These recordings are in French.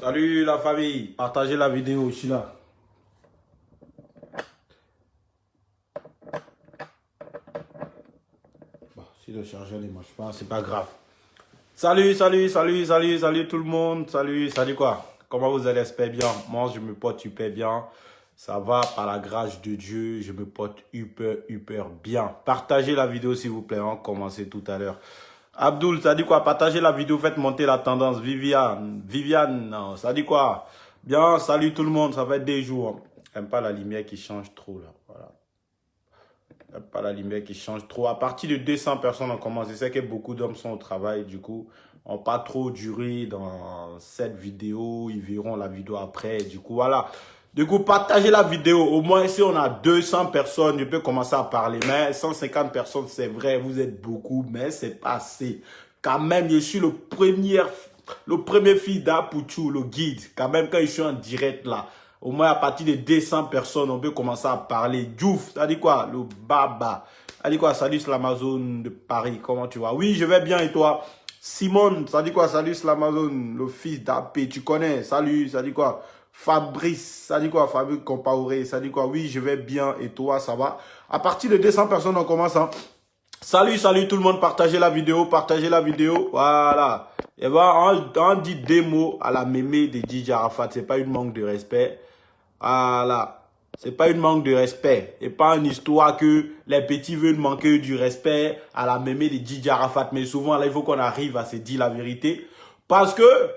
Salut la famille, partagez la vidéo, je suis là. Bon, si le chargeur ne marche pas, c'est pas grave. Salut tout le monde. Salut quoi? Comment vous allez? J'espère bien. Moi, je me porte super bien. Ça va, par la grâce de Dieu, je me porte hyper bien. Partagez la vidéo s'il vous plaît, on va commencer tout à l'heure. Abdul, ça dit quoi? Partagez la vidéo, faites monter la tendance. Viviane, non, ça dit quoi? Bien, salut tout le monde, ça fait des jours. J'aime pas la lumière qui change trop là, voilà. J'aime pas la lumière qui change trop. À partir de 200 personnes, on commence. Je sais que beaucoup d'hommes sont au travail, du coup, on va pas trop durer dans cette vidéo. Ils verront la vidéo après, du coup, voilà. Du coup, partagez la vidéo. Au moins, si on a 200 personnes, je peux commencer à parler. Mais 150 personnes, c'est vrai, vous êtes beaucoup, mais c'est pas assez. Quand même, je suis le premier fils d'Apouchou, le guide. Quand même, quand je suis en direct là, au moins à partir de 200 personnes, on peut commencer à parler. Diouf, ça dit quoi? Le baba. Ça dit quoi? Salut l'Amazon de Paris, comment tu vas? Oui, je vais bien et toi? Simone, ça dit quoi? Salut l'Amazon, le fils d'Apé, tu connais? Salut, ça dit quoi? Fabrice, ça dit quoi? Fabrice Compaoré, ça dit quoi? Oui, je vais bien et toi, ça va? À partir de 200 personnes, on commence. Hein? Salut tout le monde, partagez la vidéo, voilà. Et voilà, on dit des mots à la mémé de DJ Arafat, c'est pas une manque de respect. Voilà, c'est pas une manque de respect. Et pas une histoire que les petits veulent manquer du respect à la mémé de DJ Arafat. Mais souvent, là, il faut qu'on arrive à se dire la vérité. Parce que,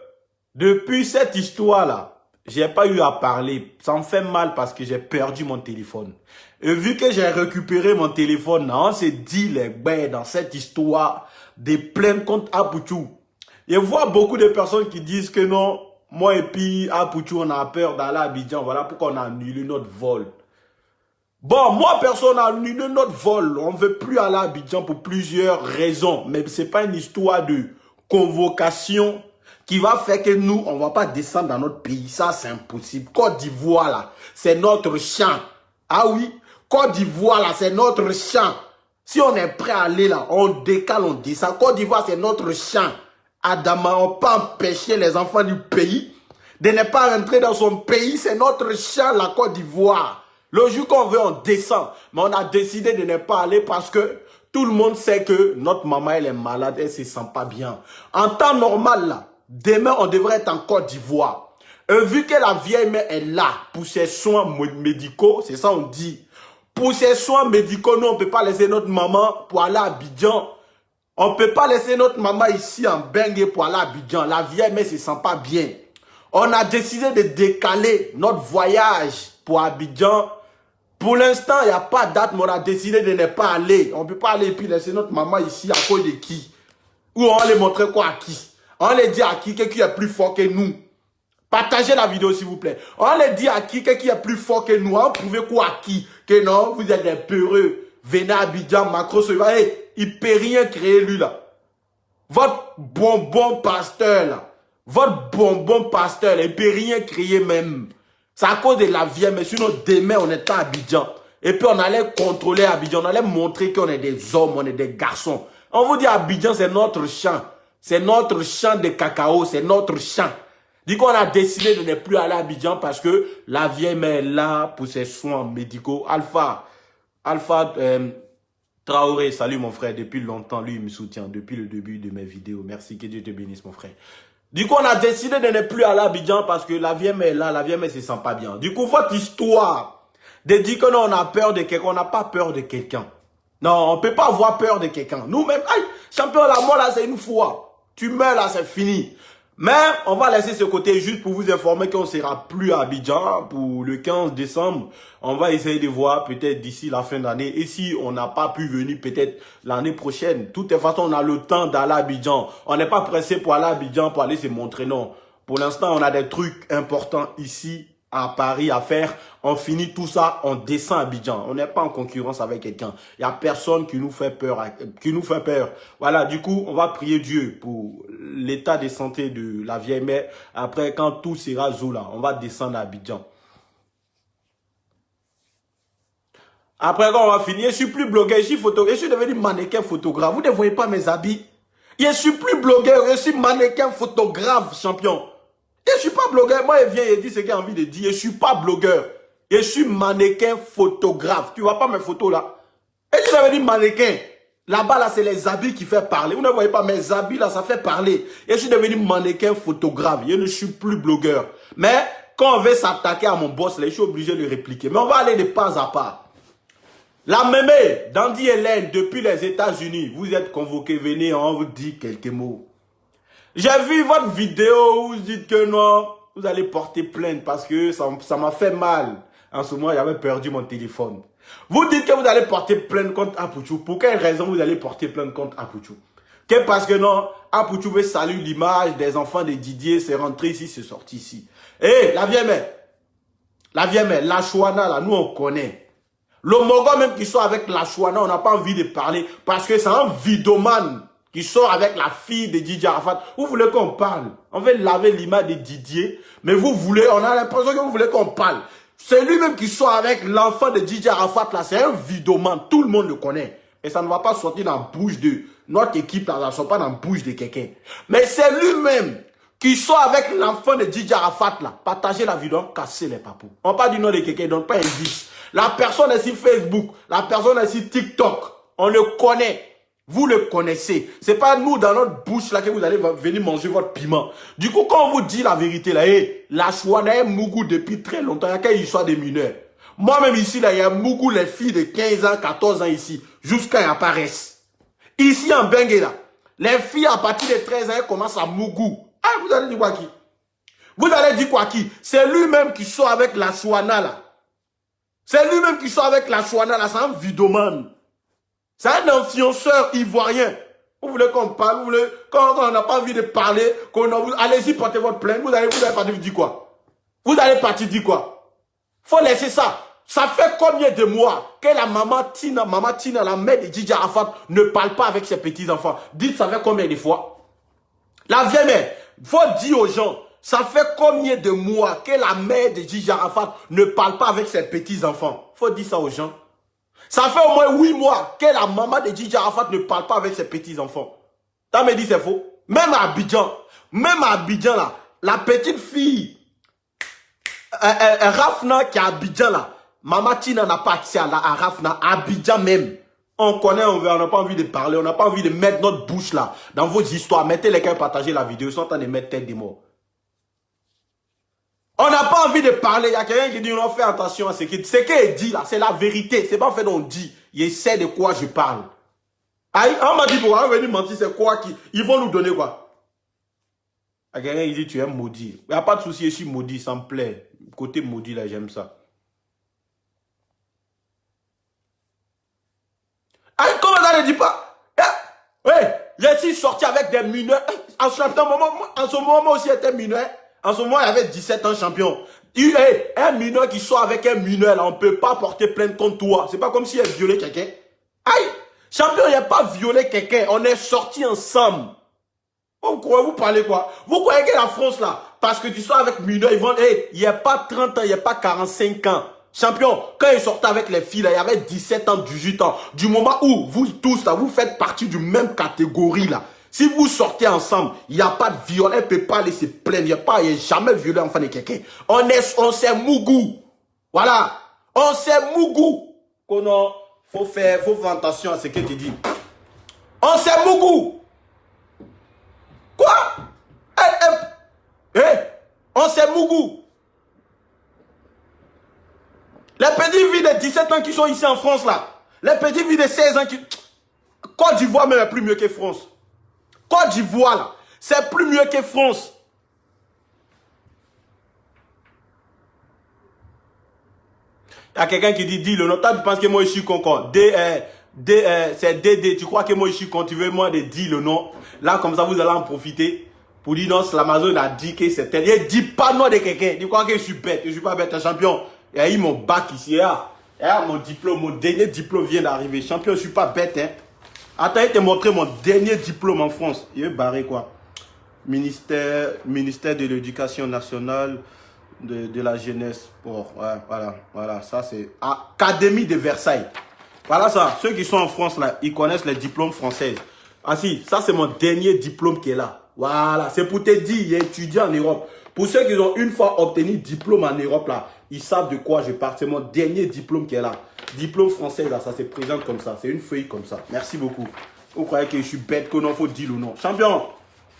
depuis cette histoire-là, j'ai pas eu à parler. Ça me fait mal parce que j'ai perdu mon téléphone. Et vu que j'ai récupéré mon téléphone, on s'est dit les bains dans cette histoire des plaintes contre Apouchou. Je vois beaucoup de personnes qui disent que non, moi et puis Apouchou, on a peur d'aller à Abidjan. Voilà pourquoi on a annulé notre vol. Bon, moi, personne n'a annulé notre vol. On ne veut plus aller à Abidjan pour plusieurs raisons. Mais ce n'est pas une histoire de convocation qui va faire que nous, on ne va pas descendre dans notre pays. Ça, c'est impossible. Côte d'Ivoire, là, c'est notre champ. Ah oui, Côte d'Ivoire, là, c'est notre champ. Si on est prêt à aller là, on décale, on descend. Côte d'Ivoire, c'est notre champ. Adama, on peut empêcher les enfants du pays de ne pas rentrer dans son pays. C'est notre champ, la Côte d'Ivoire. Le jour qu'on veut, on descend. Mais on a décidé de ne pas aller parce que tout le monde sait que notre maman, elle est malade, elle ne se sent pas bien. En temps normal, là, demain, on devrait être en Côte d'Ivoire. Et vu que la vieille mère est là pour ses soins médicaux, c'est ça on dit. Pour ses soins médicaux, nous, on ne peut pas laisser notre maman pour aller à Abidjan. On ne peut pas laisser notre maman ici en Bengue pour aller à Abidjan. La vieille mère ne se sent pas bien. On a décidé de décaler notre voyage pour Abidjan. Pour l'instant, il n'y a pas de date, mais on a décidé de ne pas aller. On ne peut pas aller et puis laisser notre maman ici à cause de qui? Ou on va les montrer quoi à qui? On les dit à qui est plus fort que nous. Partagez la vidéo s'il vous plaît. On les dit à qui est plus fort que nous. On prouve quoi à qui? Que non, vous êtes des peureux. Venez à Abidjan, Macron se va. Il ne peut rien créer lui là. Votre bonbon pasteur là. Votre bonbon pasteur là, il ne peut rien créer même. C'est à cause de la vieille, mais sinon demain on est à Abidjan. Et puis on allait contrôler Abidjan, on allait montrer qu'on est des hommes, on est des garçons. On vous dit Abidjan c'est notre champ. C'est notre champ de cacao, c'est notre champ. Du coup on a décidé de ne plus aller à Abidjan parce que la vieille mère est là pour ses soins médicaux. Alpha Traoré, salut mon frère, depuis longtemps, lui il me soutient, depuis le début de mes vidéos. Merci, que Dieu te bénisse mon frère. Du coup, on a décidé de ne plus aller à Abidjan parce que la vieille mère est là, la vieille mère ne se sent pas bien. Du coup, votre histoire de dire que non, on a peur de quelqu'un, on n'a pas peur de quelqu'un. Non, on ne peut pas avoir peur de quelqu'un. Nous-mêmes, aïe, champion, la mort là, c'est une fois. Tu meurs là, c'est fini. Mais on va laisser ce côté juste pour vous informer qu'on ne sera plus à Abidjan pour le 15 décembre. On va essayer de voir peut-être d'ici la fin d'année. Et si on n'a pas pu venir peut-être l'année prochaine. De toute façon, on a le temps d'aller à Abidjan. On n'est pas pressé pour aller à Abidjan pour aller se montrer. Non. Pour l'instant, on a des trucs importants ici à Paris à faire. On finit tout ça, on descend à Abidjan. On n'est pas en concurrence avec quelqu'un. Il n'y a personne qui nous fait peur. Voilà, du coup, on va prier Dieu pour l'état de santé de la vieille mère. Après, quand tout sera zoula, on va descendre à Abidjan. Après, quand on va finir, je suis plus blogueur, je suis photographe. Je suis devenu mannequin photographe. Vous ne voyez pas mes habits? Je suis plus blogueur, je suis mannequin photographe, champion. Je ne suis pas blogueur. Moi, il vient et dit ce qu'il a envie de dire. Je ne suis pas blogueur. Je suis mannequin photographe. Tu ne vois pas mes photos là? Et tu avais dit mannequin. Là-bas, là, c'est les habits qui font parler. Vous ne voyez pas mes habits là, ça fait parler. Je suis devenu mannequin photographe. Je ne suis plus blogueur. Mais quand on veut s'attaquer à mon boss, là, je suis obligé de répliquer. Mais on va aller de pas à pas. La mémé, Dandy Hélène, depuis les États-Unis, vous êtes convoqué, venez, on vous dit quelques mots. J'ai vu votre vidéo où vous dites que non, vous allez porter plainte parce que ça m'a fait mal. En ce moment, j'avais perdu mon téléphone. Vous dites que vous allez porter plainte contre Apouchou. Pour quelle raison vous allez porter plainte contre Apouchou? Que parce que non, Apouchou veut saluer l'image des enfants de Didier, c'est rentré ici, c'est sorti ici. Eh, la vieille mère, la Chouana, là, nous on connaît. Le Mogo même qui sort avec la Chouana, on n'a pas envie de parler parce que c'est un vidéoman qui sort avec la fille de Didier Arafat. Vous voulez qu'on parle? On veut laver l'image de Didier, mais vous voulez, on a l'impression que vous voulez qu'on parle. C'est lui-même qui sort avec l'enfant de Didier Arafat là, c'est un vidéoman, tout le monde le connaît. Et ça ne va pas sortir dans la bouche de notre équipe là, ça ne sort pas dans la bouche de quelqu'un. Mais c'est lui-même qui sort avec l'enfant de Didier Arafat là, partagez la vidéo, cassez les papous. On parle du nom de quelqu'un, donc pas indice. La personne est sur Facebook, la personne est sur TikTok, on le connaît. Vous le connaissez. C'est pas nous dans notre bouche là que vous allez venir manger votre piment. Du coup, quand on vous dit la vérité là, la Chouana est Mougou depuis très longtemps. Il y a qu'une histoire des mineurs. Moi-même ici là, il y a Mougou les filles de 15 ans, 14 ans ici, jusqu'à elles apparaissent. Ici en Bengue là, les filles à partir de 13 ans, elles commencent à Mougou. Ah, vous allez dire quoi qui? Vous allez dire quoi qui? C'est lui-même qui sort avec la Chouana là. C'est lui-même qui sort avec la Chouana là, c'est un vidéoman. C'est un influenceur ivoirien. Vous voulez qu'on parle, vous voulez, quand on n'a pas envie de parler, allez-y, portez votre plainte, vous allez partir dire quoi? Vous allez partir dire quoi? Faut laisser ça. Ça fait combien de mois que la maman Tina, la mère de Didier Arafat, ne parle pas avec ses petits-enfants? Dites, ça fait combien de fois? La vieille mère, faut dire aux gens, ça fait combien de mois que la mère de Didier Arafat ne parle pas avec ses petits-enfants? Faut dire ça aux gens. Ça fait au moins 8 mois que la maman de Didier Arafat ne parle pas avec ses petits-enfants. T'as me dit c'est faux. Même à Abidjan là, la petite fille, Rafna qui est à Abidjan là, maman Tina n'a pas accès à Rafna, à Abidjan même. On connaît, on n'a pas envie de parler, on n'a pas envie de mettre notre bouche là, dans vos histoires. Mettez les gars, partagez la vidéo, ils sont en train de mettre tête des morts. On n'a pas envie de parler. Il y a quelqu'un qui dit on fait attention à ce qu'il dit là. C'est la vérité. C'est pas en fait on dit. Il sait de quoi je parle. Aïe, on m'a dit pour venir mentir, c'est quoi qui. Ils vont nous donner quoi? Il y a quelqu'un qui dit tu es maudit. Il n'y a pas de souci, je suis maudit, ça me plaît. Côté maudit là, j'aime ça. Aïe, comment ça ne dit pas? Ouais, je suis sorti avec des mineurs. En ce moment, moi aussi j'étais mineur. En ce moment, il avait 17 ans champion. Un mineur qui sort avec un mineur, là, on ne peut pas porter plainte contre toi. C'est pas comme s'il a violé quelqu'un. Aïe! Champion, il n'a pas violé quelqu'un. On est sortis ensemble. Vous parlez quoi? Vous croyez que la France, là, parce que tu sors avec mineur, ils vont... il n'y a pas 30 ans, il n'y a pas 45 ans. Champion, quand il sortait avec les filles, là, il y avait 17 ans, 18 ans. Du moment où vous tous, là, vous faites partie du même catégorie, là. Si vous sortez ensemble, il n'y a pas de viol, elle ne peut pas laisser plaindre, il n'y a jamais violé l'enfant de quelqu'un. On s'est Mougou. Voilà. On s'est Mougou. Faut faire attention à ce que tu dis. On s'est Mougou. Quoi? On s'est Mougou. Les petites filles de 17 ans qui sont ici en France, là. Les petites filles de 16 ans qui... Côte d'Ivoire même est plus mieux que France. Côte d'Ivoire, là, c'est plus mieux que France. Il y a quelqu'un qui dit le nom. Toi, tu penses que moi, je suis con. C'est DD. Tu crois que moi, je suis con. Tu veux moi de dire le nom. Là, comme ça, vous allez en profiter. Pour dire non, l'Amazon a dit que c'est tel. Il ne dit pas non de quelqu'un. Tu crois que je suis bête. Je ne suis pas bête. Un champion. Il y a eu mon bac ici. Mon diplôme. Mon dernier diplôme vient d'arriver. Champion, je ne suis pas bête. Hein. Attends, je te montrer mon dernier diplôme en France. Il est barré quoi? Ministère de l'Éducation nationale, de la jeunesse. Bon, ouais, voilà, ça c'est Académie de Versailles. Voilà ça. Ceux qui sont en France là, ils connaissent les diplômes français. Ah si, ça c'est mon dernier diplôme qui est là. Voilà, c'est pour te dire, il est étudiant en Europe. Pour ceux qui ont une fois obtenu diplôme en Europe, là, ils savent de quoi je parle. C'est mon dernier diplôme qui est là. Diplôme français, là, ça se présente comme ça. C'est une feuille comme ça. Merci beaucoup. Vous croyez que je suis bête, que non, faut dire ou non. Champion,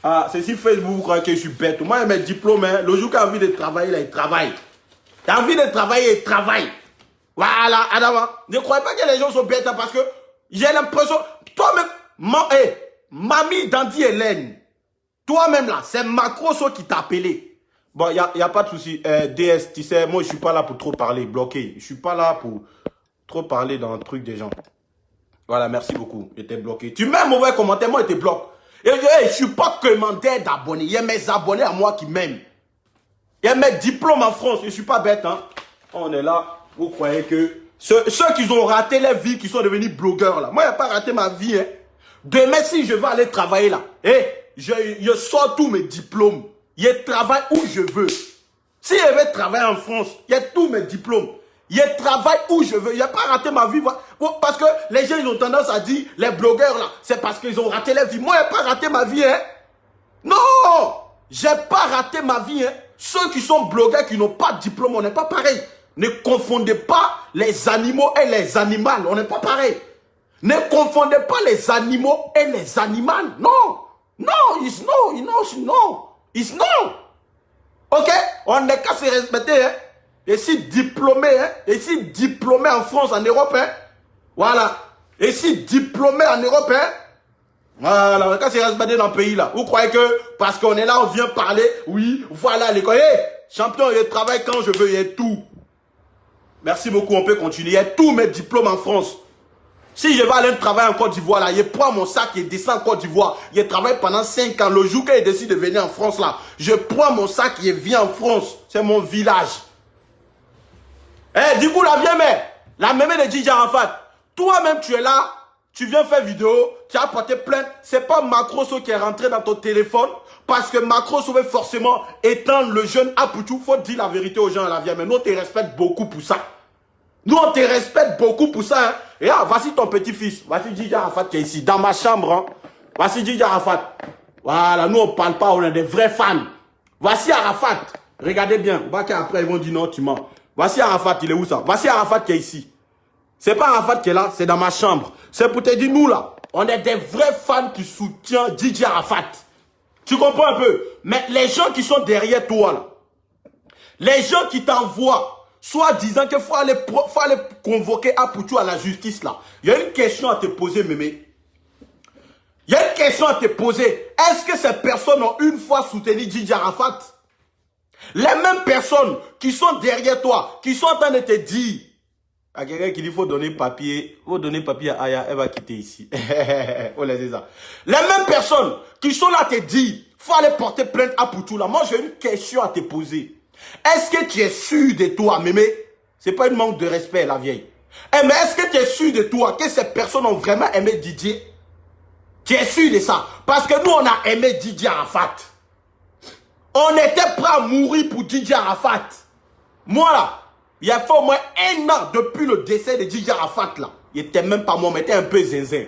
ah, c'est si Facebook, vous croyez que je suis bête. Moi, mes diplômes, hein, le jour qui a envie de travailler, là, il travaille. Tu as envie de travailler, il travaille. Voilà, Adama. Ne croyez pas que les gens sont bêtes, hein, parce que j'ai l'impression, toi-même, mamie Dandy Hélène, toi-même là, c'est Macroso qui t'a appelé. Bon, il n'y a pas de souci. DS, tu sais, moi, je ne suis pas là pour trop parler, bloqué. Je ne suis pas là pour trop parler dans le truc des gens. Voilà, merci beaucoup. J'étais bloqué. Tu mets un mauvais commentaire, moi, je te bloque. Et je ne suis pas commandeur d'abonnés. Il y a mes abonnés à moi qui m'aiment. Il y a mes diplômes en France. Je ne suis pas bête, hein. On est là. Vous croyez que ceux qui ont raté leur vie, qui sont devenus blogueurs, là. Moi, je n'ai pas raté ma vie, hein. Demain, si je vais aller travailler là, je sors tous mes diplômes. Je travaille où je veux. Si je vais travailler en France, il y a tous mes diplômes. Je travaille où je veux. Je n'ai pas raté ma vie. Parce que les gens ils ont tendance à dire, les blogueurs là, c'est parce qu'ils ont raté leur vie. Moi, je n'ai pas raté ma vie. Hein. Non, je n'ai pas raté ma vie. Hein. Ceux qui sont blogueurs, qui n'ont pas de diplôme, on n'est pas pareil. Ne confondez pas les animaux et les animaux. On n'est pas pareil. Ne confondez pas les animaux et les animaux. Non. Non, it's no. It's no. Ok? On n'est qu'à se respecter. Hein? Et si diplômé, hein? Et si diplômé en France, en Europe, hein? Voilà. Et si diplômé en Europe, hein? Voilà, on n'est qu'à se respecter dans le pays là. Vous croyez que parce qu'on est là, on vient parler, oui, voilà l'école. Hey, champion, je travaille quand je veux, il y a tout. Merci beaucoup, on peut continuer. Il y a tous mes diplômes en France. Si je vais aller travailler en Côte d'Ivoire, là, je prends mon sac et descends en Côte d'Ivoire. Je travaille pendant 5 ans. Le jour qu'il décide de venir en France, là, je prends mon sac et je viens en France. C'est mon village. Eh, du coup, la mémé de Djidji Arafat, toi-même, tu es là, tu viens faire vidéo, tu as porté plainte. C'est pas Macroso qui est rentré dans ton téléphone, parce que Macroso veut forcément étendre le jeune Apoutou. Faut dire la vérité aux gens à la vie. Mais nous, on te respecte beaucoup pour ça. Nous, on te respecte beaucoup pour ça. Hein. Et là, voici ton petit-fils. Voici Djidji Arafat qui est ici, dans ma chambre. Hein. Voici Djidji Arafat. Voilà, nous, on ne parle pas, on est des vrais fans. Voici Arafat. Regardez bien. Après, ils vont dire non, tu mens. Voici Arafat, il est où ça? Voici Arafat qui est ici. C'est pas Arafat qui est là, c'est dans ma chambre. C'est pour te dire, nous là, on est des vrais fans qui soutiennent Djidji Arafat. Tu comprends un peu? Mais les gens qui sont derrière toi là, les gens qui t'envoient, soit disant qu'il faut aller convoquer Apoutou à la justice là. Il y a une question à te poser, mémé. Il y a une question à te poser. Est-ce que ces personnes ont une fois soutenu Djidji Arafat? Les mêmes personnes qui sont derrière toi, qui sont en train de te dire, à quelqu'un qui dit qu'il faut donner papier à Aya, elle va quitter ici. On laisse ça. Les mêmes personnes qui sont là à te dire, il faut aller porter plainte à Apoutou là. Moi, j'ai une question à te poser. Est-ce que tu es sûr de toi, mémé? C'est pas une manque de respect, la vieille. Eh, mais est-ce que tu es sûr de toi que ces personnes ont vraiment aimé Didier? Tu es sûr de ça? Parce que nous, on a aimé Djidji Arafat. On était prêt à mourir pour Djidji Arafat. Moi, là, il y a fait au moins 1 an depuis le décès de Djidji Arafat, là. Il était même pas mort, mais il était un peu zinzin.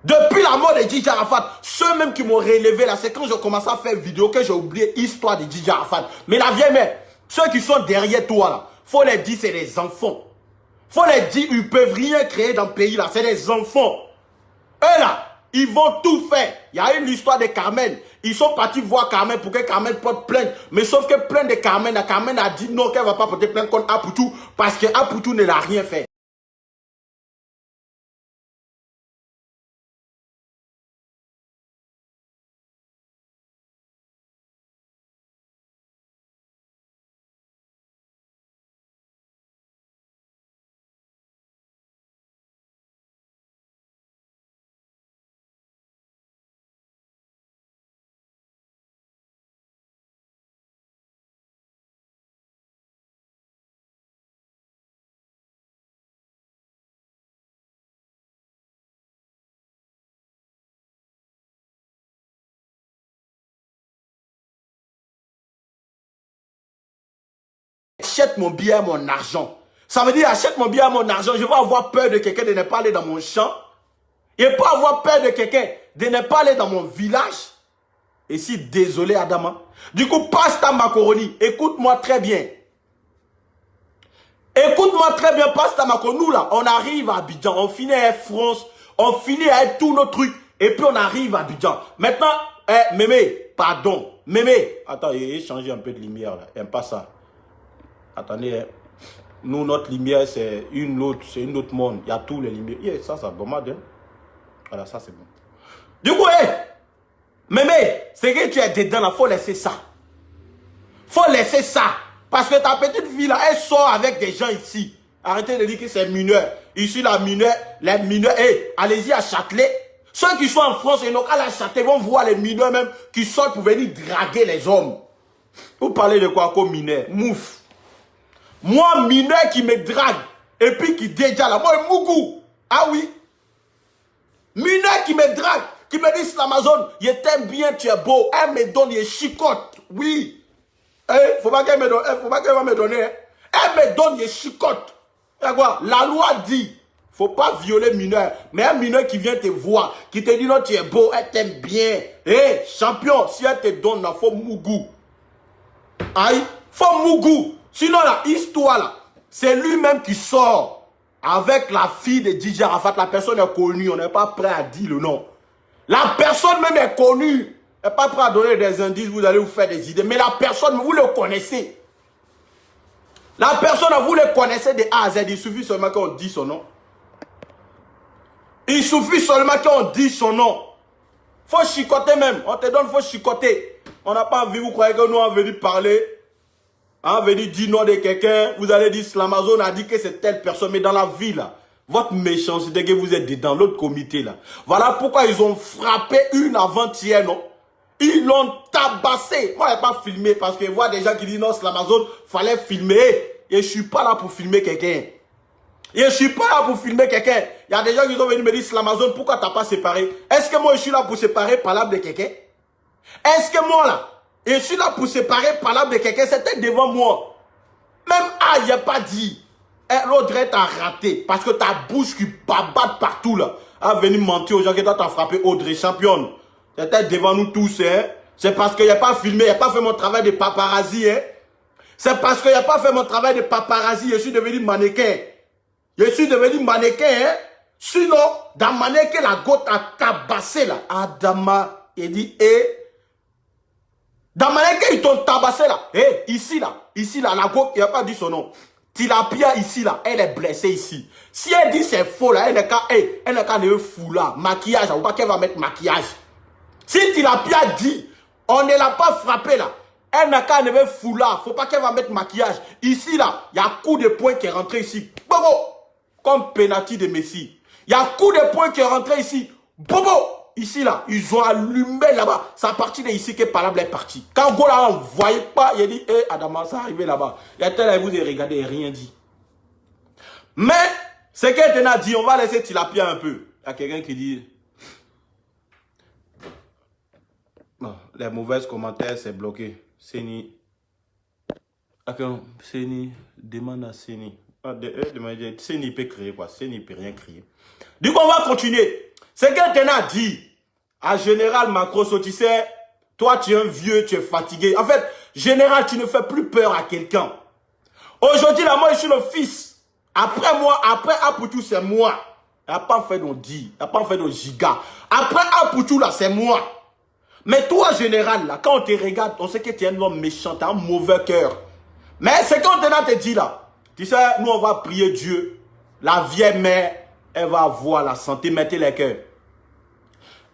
Depuis la mort de Djidji Arafat, ceux même qui m'ont relevé là, c'est quand je commençais à faire vidéo que j'ai oublié l'histoire de Djidji Arafat. Mais la vieille mère, ceux qui sont derrière toi là, faut les dire c'est des enfants. Faut les dire, ils peuvent rien créer dans le pays là, c'est des enfants. Eux là, ils vont tout faire. Il y a une histoire de Carmen. Ils sont partis voir Carmen pour que Carmen porte plainte. Mais sauf que plainte de Carmen, la Carmen a dit non, qu'elle ne va pas porter plainte contre Apoutou parce que Apoutou ne l'a rien fait. Achète mon billet, mon argent. Ça veut dire, achète mon billet, mon argent. Je vais avoir peur de quelqu'un de ne pas aller dans mon champ. Et pas avoir peur de quelqu'un de ne pas aller dans mon village. Et si désolé, Adama. Du coup, Pasta Macaroni, écoute-moi très bien. Écoute-moi très bien, Pasta Macaroni. Nous, là, on arrive à Abidjan, on finit à France, on finit à tous nos trucs, et puis on arrive à Abidjan. Maintenant, Mémé, pardon. Mémé, attends, il a changé un peu de lumière, là. Il n'aime pas ça. Attendez, hein. Nous, notre lumière, c'est une autre monde. Il y a tous les lumières. Yeah, ça gommade, hein. Voilà, ça, c'est bon. Du coup, Mémé, c'est que tu es dedans, là, faut laisser ça. Faut laisser ça. Parce que ta petite fille, là, elle sort avec des gens ici. Arrêtez de dire que c'est mineur. Ici, la mineur, les mineurs, allez-y à Châtelet. Ceux qui sont en France et donc à la Châtelet vont voir les mineurs même qui sortent pour venir draguer les hommes. Vous parlez de quoi comme mineur? Mouf. Moi, mineur qui me drague, et puis qui déjà là, moi, Mougou. Ah oui. Mineur qui me drague, qui me dit l'Amazon, il t'aime bien, tu es beau. Elle me donne, il chicote. Oui. Faut pas qu'elle me donne, faut pas qu'elle va me donner. Elle me donne, il chicote. Et quoi? La loi dit, faut pas violer mineur. Mais un mineur qui vient te voir, qui te dit non, tu es beau, elle t'aime bien. Champion, si elle te donne, il faut Mougou. Aïe, faut Mougou. Sinon, là, histoire, là, c'est lui-même qui sort avec la fille de DJ Arafat. La personne est connue, on n'est pas prêt à dire le nom. La personne même est connue. Elle n'est pas prêt à donner des indices, vous allez vous faire des idées. Mais la personne, vous le connaissez. La personne, vous le connaissez de A à Z. Il suffit seulement qu'on dise son nom. Il suffit seulement qu'on dise son nom. Faut chicoter même. On te donne, faut chicoter. On n'a pas envie, vous croyez que nous, on veut dire parler. On veut dire nom de quelqu'un. Vous allez dire, l'Amazon a dit que c'est telle personne. Mais dans la vie, là, votre méchanceté que vous êtes dans l'autre comité, là. Voilà pourquoi ils ont frappé une avant-hier, non? Ils l'ont tabassé. Moi, je n'ai pas filmé parce que je vois des gens qui disent non, c'est l'Amazon, fallait filmer. Et je ne suis pas là pour filmer quelqu'un. Et je ne suis pas là pour filmer quelqu'un. Il y a des gens qui sont venus me dire, c'est l'Amazon, pourquoi tu n'as pas séparé? Est-ce que moi, je suis là pour séparer par l'âme de quelqu'un? Est-ce que moi, là, je suis là pour séparer par l'âme de quelqu'un? C'était devant moi. Même A, il n'a pas dit. L'autre t'a raté parce que ta bouche qui babatte partout, là, a venu mentir aux gens que toi, t'as frappé Audrey, championne. C'était devant nous tous, hein. C'est parce qu'il n'a pas filmé, il n'a pas fait mon travail de paparazzi, hein. C'est parce qu'il n'a pas fait mon travail de paparazzi, je suis devenu mannequin. Je suis devenu mannequin, hein. Sinon, dans mannequin, la goutte a tabassé, là. Adama, il dit, dans mannequin, ils t'ont tabassé, là. Ici, là, la goutte, il n'a pas dit son nom. Tilapia, ici, là, elle est blessée ici. Si elle dit c'est faux, là, elle n'est qu'à ne fou, là. Maquillage, ou pas qu'elle va mettre maquillage. Si Tilapia dit, on ne l'a pas frappé là, elle n'a qu'à lever foulard, faut pas qu'elle va mettre maquillage. Ici là, il y a coup de poing qui est rentré ici. Bobo, comme penalty de Messi. Il y a coup de poing qui est rentré ici. Bobo, ici là, ils ont allumé là-bas. C'est à partir de ici que Palable est parti. Quand Gola on ne voyait pas, il a dit, Adama, ça arrivé là-bas. Il y a tel, vous avez regardé et rien dit. Mais, ce qu'elle a dit, on va laisser Tilapia un peu. Il y a quelqu'un qui dit, non, les mauvais commentaires, c'est bloqué. Seni. Seni, demande à Seni. Seni peut créer quoi? Seni peut rien créer. Du coup, on va continuer. C'est quelqu'un a dit, à Général Macrosso, tu sais, toi, tu es un vieux, tu es fatigué. En fait, Général, tu ne fais plus peur à quelqu'un. Aujourd'hui, là, moi, je suis le fils. Après moi, après Apoutou, c'est moi. Il n'y a pas fait de 10, il n'y a pas fait de giga. Après Apoutou, là, c'est moi. Mais toi, général, là, quand on te regarde, on sait que tu es un homme méchant, tu as un mauvais cœur. Mais c'est quand on te dit là, tu sais, nous on va prier Dieu. La vieille mère, elle va voir la santé, mettez les cœurs.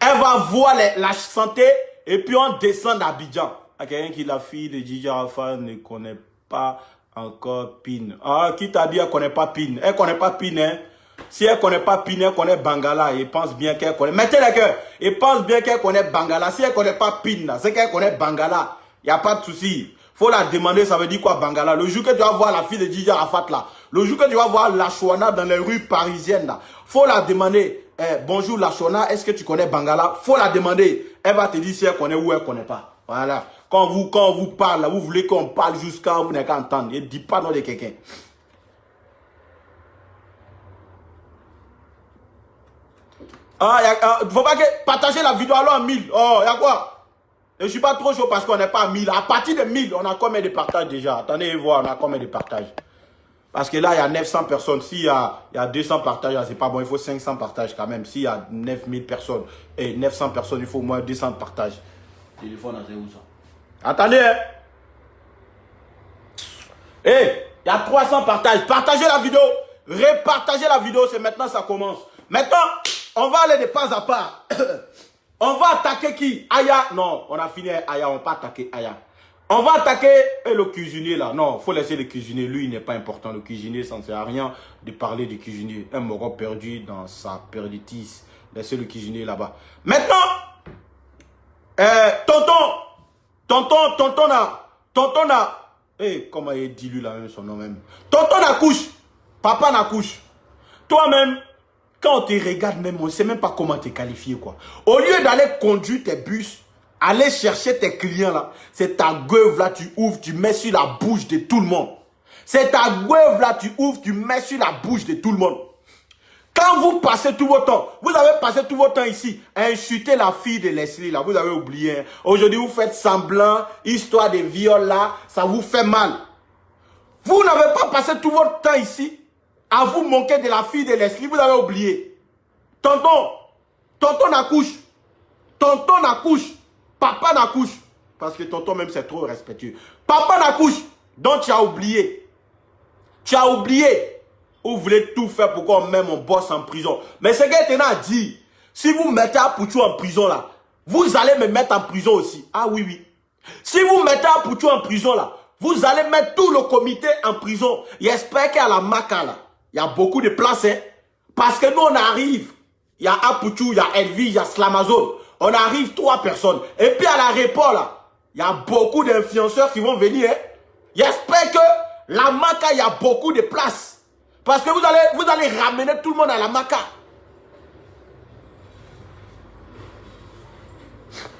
Elle va voir la santé et puis on descend d'Abidjan. Il y a quelqu'un qui, la fille de DJ Arafat, ne connaît pas encore Pine. Ah, qui t'a dit qu'elle ne connaît pas Pine? Elle ne connaît pas Pine, hein? Si elle ne connaît pas Pine, elle connaît Bangala. Elle pense bien qu'elle connaît. Mettez les cœurs. Elle pense bien qu'elle connaît Bangala. Si elle ne connaît pas Pine, c'est qu'elle connaît Bangala. Il n'y a pas de souci. Faut la demander, ça veut dire quoi Bangala? Le jour que tu vas voir la fille de DJ Arafat là, le jour que tu vas voir la Chouana dans les rues parisiennes là, faut la demander. Bonjour la Chouana, est-ce que tu connais Bangala? Faut la demander. Elle va te dire si elle connaît ou elle ne connaît pas. Voilà. Quand on vous parle, là, vous voulez qu'on parle jusqu'à vous n'avez qu'à entendre. Ne dis pas non de quelqu'un. Ah, faut pas que partager la vidéo alors en 1000. Oh, il y a quoi? Et je ne suis pas trop chaud parce qu'on n'est pas à 1000. À partir de 1000, on a combien de partages déjà? Attendez, voir, on a combien de partages? Parce que là, il y a 900 personnes. S'il y a 200 partages, c'est pas bon. Il faut 500 partages quand même. S'il y a 9000 personnes et 900 personnes, il faut au moins 200 partages. Téléphone, c'est où ça? Attendez, hein. Eh, il y a 300 partages. Partagez la vidéo. Repartagez la vidéo. C'est maintenant, ça commence. Maintenant, on va aller de pas à pas. On va attaquer qui? Aya. Non, on a fini avec Aya. On va pas attaquer Aya. On va attaquer le cuisinier là. Non, il faut laisser le cuisinier. Lui, il n'est pas important. Le cuisinier, ça ne sert à rien de parler du cuisinier. Un moron perdu dans sa perditice. Laissez le cuisinier là-bas. Maintenant, tonton n'a. Eh, comment il dit lui là-même son nom même. Tonton n'accouche. Papa n'accouche. Toi-même, quand on te regarde même, on ne sait même pas comment te qualifier quoi. Au lieu d'aller conduire tes bus, aller chercher tes clients là, c'est ta gueule là, tu ouvres, tu mets sur la bouche de tout le monde. C'est ta gueule là, tu ouvres, tu mets sur la bouche de tout le monde. Quand vous passez tout votre temps, vous avez passé tout votre temps ici à insulter la fille de Leslie là, vous avez oublié. Hein? Aujourd'hui, vous faites semblant, histoire de viol là, ça vous fait mal. Vous n'avez pas passé tout votre temps ici à vous moquer de la fille de Leslie, vous avez oublié. Tonton n'accouche. Tonton n'accouche. Papa n'accouche. Parce que tonton même c'est trop respectueux. Papa n'accouche. Donc tu as oublié. Tu as oublié. Vous voulez tout faire pour qu'on mette mon boss en prison. Mais ce que Tena a dit, si vous mettez Apouchou en prison là, vous allez me mettre en prison aussi. Ah oui, oui. Si vous mettez Apouchou en prison là, vous allez mettre tout le comité en prison. J'espère qu'à la Maca là, il y a beaucoup de places. Hein? Parce que nous on arrive. Il y a Apouchou, il y a Elvi, il y a Slamazone. On arrive 3 personnes. Et puis à l'aéroport là, il y a beaucoup d'influenceurs qui vont venir. Hein? J'espère que la Maca, il y a beaucoup de places. Parce que vous allez ramener tout le monde à la Maca.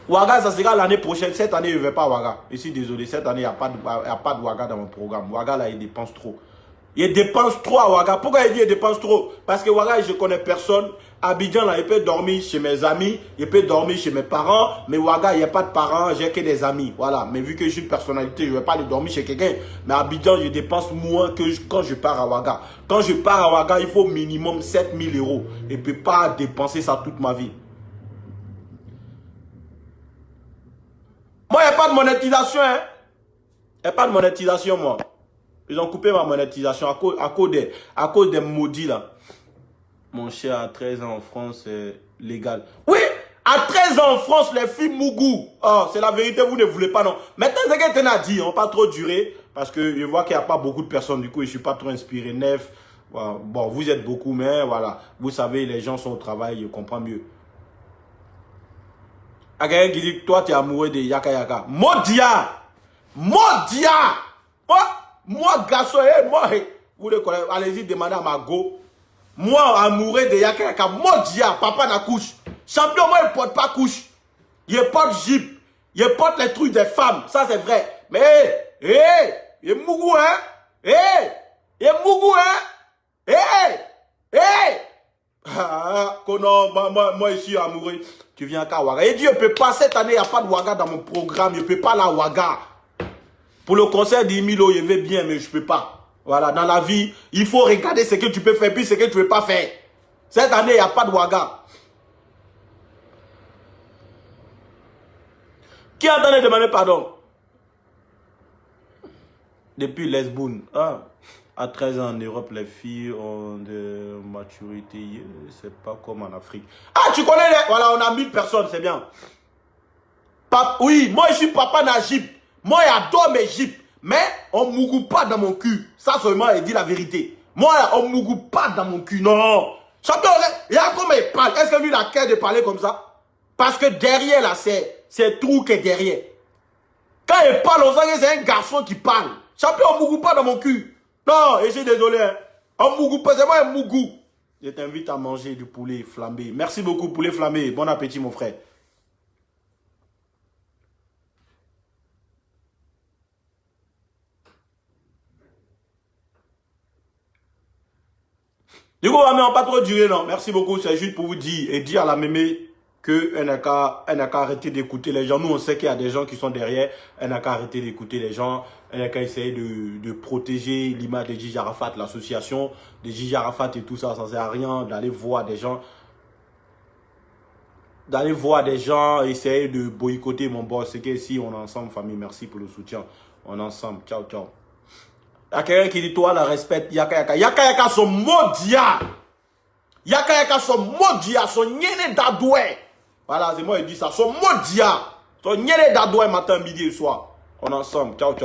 Ouaga, ça sera l'année prochaine. Cette année, je ne vais pas à Ouaga. Je suis désolé, cette année, il n'y a pas de Ouaga dans mon programme. Ouaga, là, il dépense trop. Il dépense trop à Ouaga. Pourquoi il dit qu'il dépense trop? Parce que Ouaga, je ne connais personne. Abidjan, là, il peut dormir chez mes amis. Il peut dormir chez mes parents. Mais Ouaga, il n'y a pas de parents. J'ai que des amis. Voilà. Mais vu que je suis une personnalité, je ne vais pas aller dormir chez quelqu'un. Mais à Abidjan, je dépense moins que quand je pars à Ouaga. Quand je pars à Ouaga, il faut minimum 7000 €. Je ne peux pas dépenser ça toute ma vie. Moi, il n'y a pas de monétisation. Hein. Il n'y a pas de monétisation, moi. Ils ont coupé ma monétisation à cause des maudits là. Mon cher, à 13 ans en France, c'est légal. Oui, à 13 ans en France, les filles Mougou. Oh, c'est la vérité, vous ne voulez pas, non. Maintenant, ce que tu as dit, on va pas trop durer. Parce que je vois qu'il n'y a pas beaucoup de personnes. Du coup, je ne suis pas trop inspiré. Neuf. Bon, vous êtes beaucoup, mais voilà. Vous savez, les gens sont au travail, je comprends mieux. À quelqu'un qui dit que toi, tu es amoureux de Yaka Yaka. Modia! Modia! Moi, garçon, moi, vous le connaissez, allez-y, demandez à ma go. Moi, amoureux de Yaka Yaka, Modia, papa n'a couche. Champion, moi, il ne porte pas couche. Il porte jeep. Il porte les trucs des femmes. Ça, c'est vrai. Mais, il est mougou, hein? Il est mougou, hein? Moi, je suis amoureux. Tu viens à Ouaga. Il dit, je ne peux pas, cette année, il n'y a pas de Ouaga dans mon programme. Je ne peux pas la Ouaga. Pour le concert d'Emilo, je vais bien, mais je ne peux pas. Voilà, dans la vie, il faut regarder ce que tu peux faire, puis ce que tu ne peux pas faire. Cette année, il n'y a pas de Ouaga. Qui a donné demander pardon? Depuis Lesbourne. Ah, à 13 ans en Europe, les filles ont de maturité. C'est pas comme en Afrique. Ah, tu connais les... Voilà, on a 1000 personnes, c'est bien. Oui, moi, je suis papa Najib. Moi, j'adore mes jeeps. Mais on ne mougou pas dans mon cul. Ça seulement, il dit la vérité. Moi, on ne mougou pas dans mon cul. Non. Champion, regarde comment il parle. Est-ce que lui, il a cœur de parler comme ça? Parce que derrière, là, c'est trou qui est derrière. Quand il parle, on sent que c'est un garçon qui parle. Champion, on ne mougou pas dans mon cul. Non, je suis désolé. Hein. On ne mougou pas, c'est moi un mougou. Je t'invite à manger du poulet flambé. Merci beaucoup, poulet flambé. Bon appétit, mon frère. Du coup, on va pas trop durer, non. Merci beaucoup. C'est juste pour vous dire et dire à la mémé qu'elle n'a qu'à arrêter d'écouter les gens. Nous, on sait qu'il y a des gens qui sont derrière. Elle n'a qu'à arrêter d'écouter les gens. Elle n'a qu'à essayer de protéger l'image de Gigi Arafat, l'association de Gigi Arafat et tout ça. Ça ne sert à rien d'aller voir des gens. Essayer de boycotter mon boss. C'est qu'ici, on est ensemble, famille. Merci pour le soutien. On est ensemble. Ciao, ciao. Il y a quelqu'un qui dit, toi, la respecte. Yaka Yaka. Yaka Yaka, son modia. Yaka Yaka, son modia. Son nyene dadoué. Voilà, c'est moi qui dis ça. Son modia. Son nyene dadoué matin, midi et soir. On est ensemble. Ciao, ciao.